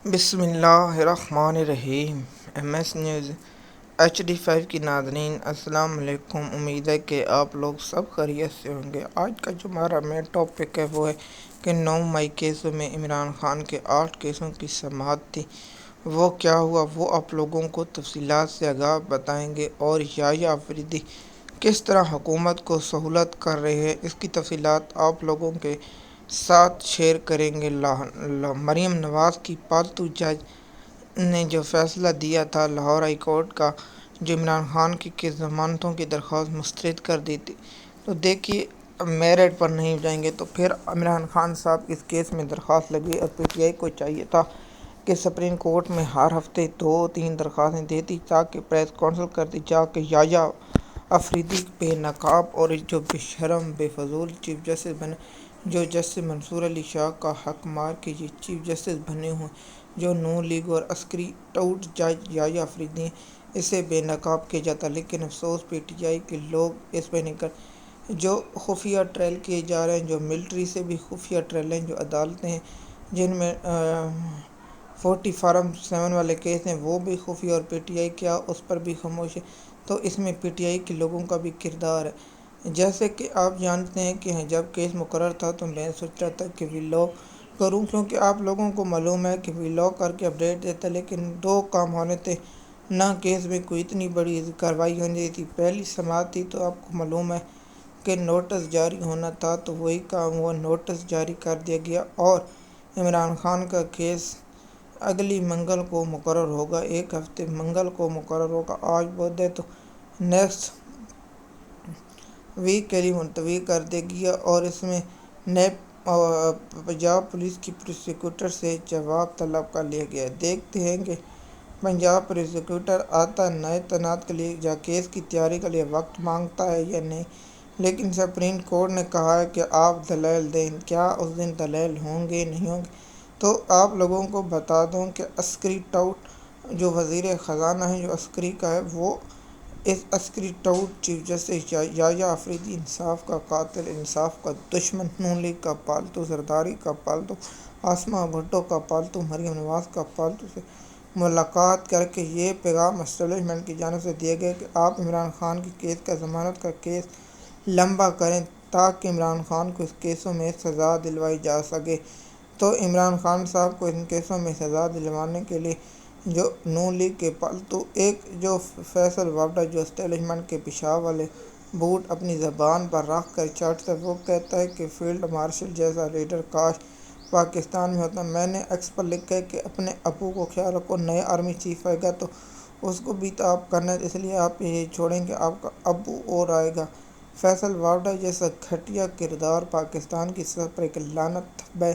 بسم اللہ الرحمن الرحیم۔ ایم ایس نیوز HD5 کی ناظرین السلام علیکم۔ امید ہے کہ آپ لوگ سب خیریت سے ہوں گے۔ آج کا جو ہمارا مین ٹاپک ہے وہ ہے کہ 9 مئی کیسوں میں عمران خان کے 8 کیسوں کی سماعت تھی۔ وہ کیا ہوا وہ آپ لوگوں کو تفصیلات سے آگاہ بتائیں گے، اور یحییٰ آفریدی کس طرح حکومت کو سہولت کر رہے ہیں اس کی تفصیلات آپ لوگوں کے ساتھ شیئر کریں گے۔ مریم نواز کی پالتو جج نے جو فیصلہ دیا تھا لاہور ہائی کورٹ کا، جو عمران خان کی ضمانتوں کی درخواست مسترد کر دی تھی، تو دیکھیے میرٹ پر نہیں جائیں گے تو پھر عمران خان صاحب اس کیس میں درخواست لگی، اور PTI کو چاہیے تھا کہ سپریم کورٹ میں ہر ہفتے 2-3 درخواستیں دیتی تاکہ پریس کانفرنس کرتی، جا کے یحییٰ آفریدی بے نقاب اور جو بے شرم بے فضول چیف جسٹس بنے، جو جسٹس منصور علی شاہ کا حق مار کے یہ چیف جسٹس بنے ہوئے، جو نون لیگ اور عسکری ٹاؤٹ جج یحییٰ آفریدی ہیں، اسے بے نقاب کیا جاتا۔ لیکن افسوس PTI کے لوگ اس پہ نہیں کرتے۔ جو خفیہ ٹرائل کیے جا رہے ہیں، جو ملٹری سے بھی خفیہ ٹرائل ہیں، جو عدالتیں ہیں جن میں 40 فارم 7 والے کیس ہیں، وہ بھی خفیہ، اور PTI کیا اس پر بھی خاموش ہے۔ تو اس میں PTI کے لوگوں کا بھی کردار ہے۔ جیسے کہ آپ جانتے ہیں کہ جب کیس مقرر تھا تو میں سوچا تھا کہ ولاگ کروں، کیونکہ آپ لوگوں کو معلوم ہے کہ ولاگ کر کے اپڈیٹ دیتا، لیکن 2 کام ہونے تھے۔ نہ کیس میں کوئی اتنی بڑی کارروائی ہونی تھی، پہلی سماعت تھی، تو آپ کو معلوم ہے کہ نوٹس جاری ہونا تھا، تو وہی کام ہوا، نوٹس جاری کر دیا گیا، اور عمران خان کا کیس اگلی منگل کو مقرر ہوگا، ایک ہفتے منگل کو مقرر ہوگا۔ آج بدھ ہے تو نیکسٹ ویک کے لیے ملتوی کر دیا گیا، اور اس میں نیب پنجاب پولیس کی پروسیکیوٹر سے جواب طلب کر لیا گیا ہے۔ دیکھتے ہیں کہ پنجاب پروسیکیوٹر آتا نئے تعینات کے لیے یا کیس کی تیاری کے لیے وقت مانگتا ہے یا نہیں۔ لیکن سپریم کورٹ نے کہا ہے کہ آپ دلائل دیں، کیا اس دن دلائل ہوں گے نہیں ہوں گے؟ تو آپ لوگوں کو بتا دوں کہ عسکری ٹاؤٹ جو وزیر خزانہ ہے، جو عسکری کا ہے، وہ اس عسکری ٹاؤٹ چیف جسٹس یحییٰ آفریدی انصاف کا قاتل، انصاف کا دشمن، نون لیگ کا پالتو، زرداری کا پالتو، عاصمہ بھٹو کا پالتو، مریم نواز کا پالتو سے ملاقات کر کے یہ پیغام اسٹیبلشمنٹ کی جانب سے دیا گیا کہ آپ عمران خان کی کیس کا ضمانت کا کیس لمبا کریں تاکہ عمران خان کو اس کیسوں میں سزا دلوائی جا سکے۔ تو عمران خان صاحب کو ان کیسوں میں سزا دلوانے کے لیے جو نون لیگ کے پالتو، ایک جو فیصل وابڈا، جو اسٹیبلشمنٹ کے پیشاب والے بوٹ اپنی زبان پر رکھ کر چاٹتا ہے، وہ کہتا ہے کہ فیلڈ مارشل جیسا لیڈر کاش پاکستان میں ہوتا۔ میں نے ایکس پر لکھا ہے کہ اپنے ابو کو خیال رکھو، نئے آرمی چیف آئے گا تو اس کو بھی تو آپ کرنا ہے، اس لیے آپ یہ چھوڑیں کہ آپ کا ابو اور آئے گا۔ فیصل وابڈا جیسا گھٹیا کردار پاکستان کی سطح پر ایک لعنت ہے۔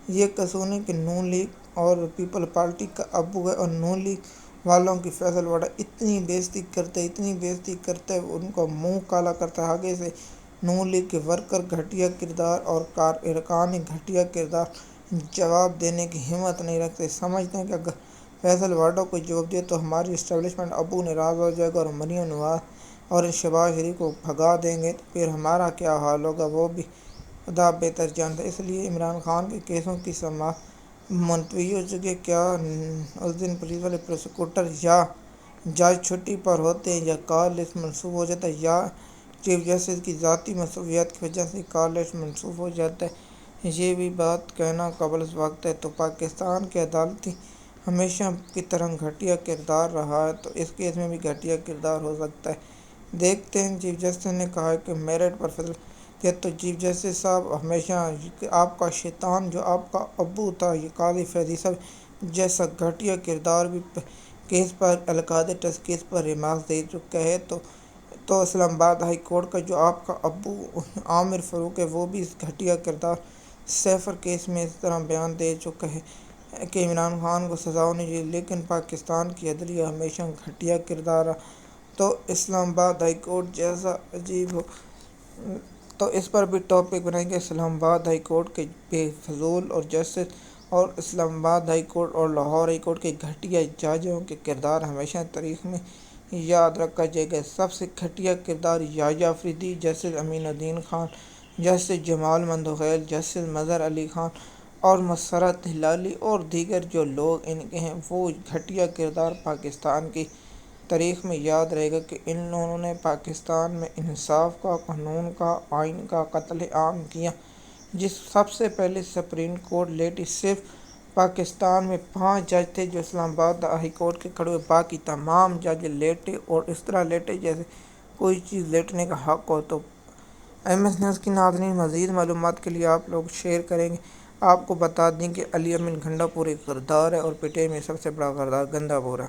یہ قصور نہیں کہ نون لیگ اور پیپل پارٹی کا ابو ہے، اور نون لیگ والوں کی فیصل وابڈا اتنی بےعزتی کرتا ہے، ان کا منہ کالا کرتا ہے آگے سے۔ نون لیگ کے ورکر گھٹیا کردار اور کارکنان گھٹیا کردار جواب دینے کی ہمت نہیں رکھتے، سمجھتے ہیں کہ اگر فیصل وابڈا کو جواب دیا تو ہماری اسٹیبلشمنٹ ابو ناراض ہو جائے گا اور مریم نواز اور شہباز شریف کو بھگا دیں گے، تو پھر ہمارا کیا حال ہوگا وہ بھی خدا بہتر جانتا ہے۔ اس لیے عمران خان کے کیسوں کی سماعت ملتوی ہو چکی ہے۔ کیا اس دن پولیس والے پروسیکیوٹر یا جج چھٹی پر ہوتے ہیں، یا کال لسٹ منسوخ ہو جاتا ہے، یا چیف جسٹس کی ذاتی مصروفیات کی وجہ سے کال لسٹ منسوخ ہو جاتا ہے، یہ بھی بات کہنا قابل وقت ہے۔ تو پاکستان کے عدالتی ہمیشہ کی طرح گھٹیا کردار رہا ہے، تو اس کیس میں بھی گھٹیا کردار ہو سکتا ہے۔ دیکھتے ہیں، چیف جسٹس نے کہا ہے کہ میرٹ پر فیصلہ کیا، تو چیف جسٹس صاحب ہمیشہ آپ کا شیطان جو آپ کا ابو تھا، یہ قاضی فیضی صاحب جیسا گھٹیا کردار بھی کیس پر القاعدہ ٹیسٹ کیس پر ریمارکس دے چکا ہے، تو اسلام آباد ہائی کورٹ کا جو آپ کا ابو عامر فاروق ہے، وہ بھی اس گھٹیا کردار سیفر کیس میں اس طرح بیان دے چکا ہے کہ عمران خان کو سزا ہونی چاہیے، لیکن پاکستان کی عدلیہ ہمیشہ گھٹیا کردار رہا، تو اسلام آباد ہائی کورٹ جیسا عجیب ہو۔ تو اس پر بھی ٹاپک بنائیں گے، اسلام آباد ہائی کورٹ کے بے فضول اور جسٹس، اور اسلام آباد ہائی کورٹ اور لاہور ہائی کورٹ کے گھٹیا ججوں کے کردار ہمیشہ تاریخ میں یاد رکھا جائے گا۔ سب سے گھٹیا کردار یحییٰ آفریدی، جسٹس امین الدین خان، جسٹس جمال مندوخیل، جسٹس مظہر علی خان اور مسرت ہلالی اور دیگر جو لوگ ان کے ہیں، وہ گھٹیا کردار پاکستان کی تاریخ میں یاد رہے گا کہ انہوں نے پاکستان میں انصاف کا، قانون کا، آئین کا قتل عام کیا۔ سب سے پہلے سپریم کورٹ لیٹی۔ صرف پاکستان میں 5 جج تھے جو اسلام آباد ہائی کورٹ کے کھڑے ہوئے، باقی تمام جج لیٹے، اور اس طرح لیٹے جیسے کوئی چیز لیٹنے کا حق ہو۔ تو ایم ایس نیوز کی ناظرین، مزید معلومات کے لیے آپ لوگ شیئر کریں گے۔ آپ کو بتا دیں کہ علی امین گھنڈا پور ایک غدار ہے اور پی ٹی آئی میں سب سے بڑا غدار گندہ پور ہے۔